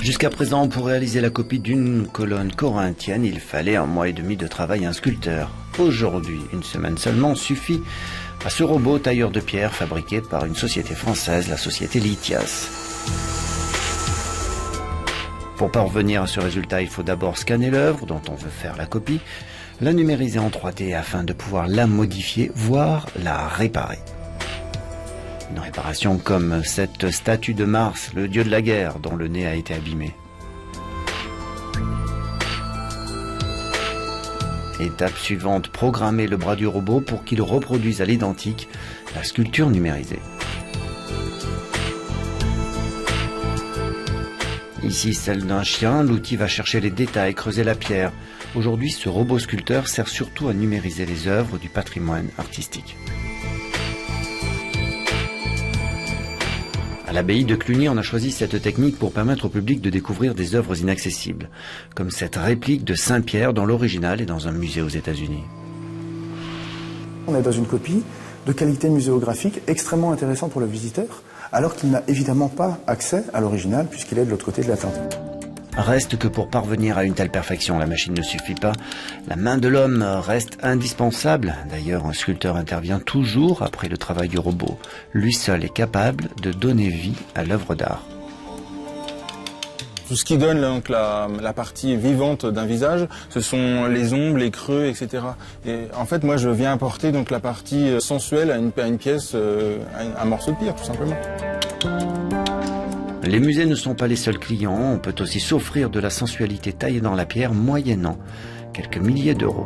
Jusqu'à présent, pour réaliser la copie d'une colonne corinthienne, il fallait 1 mois et demi de travail à un sculpteur. Aujourd'hui, 1 semaine seulement suffit à ce robot tailleur de pierre fabriqué par une société française, la société Lithias. Pour parvenir à ce résultat, il faut d'abord scanner l'œuvre dont on veut faire la copie, la numériser en 3D afin de pouvoir la modifier, voire la réparer. Une réparation comme cette statue de Mars, le dieu de la guerre, dont le nez a été abîmé. Étape suivante, programmer le bras du robot pour qu'il reproduise à l'identique la sculpture numérisée. Ici celle d'un chien, l'outil va chercher les détails, creuser la pierre. Aujourd'hui, ce robot sculpteur sert surtout à numériser les œuvres du patrimoine artistique. À l'abbaye de Cluny, on a choisi cette technique pour permettre au public de découvrir des œuvres inaccessibles, comme cette réplique de Saint-Pierre dont l'original est dans un musée aux États-Unis. On est dans une copie de qualité muséographique extrêmement intéressante pour le visiteur, alors qu'il n'a évidemment pas accès à l'original puisqu'il est de l'autre côté de l'Atlantique. Reste que pour parvenir à une telle perfection, la machine ne suffit pas. La main de l'homme reste indispensable. D'ailleurs, un sculpteur intervient toujours après le travail du robot. Lui seul est capable de donner vie à l'œuvre d'art. Tout ce qui donne donc, la partie vivante d'un visage, ce sont les ombres, les creux, etc. Et en fait, moi, je viens apporter donc la partie sensuelle à une pièce, à un morceau de pierre, tout simplement. Les musées ne sont pas les seuls clients, on peut aussi s'offrir de la sensualité taillée dans la pierre moyennant quelques milliers d'euros.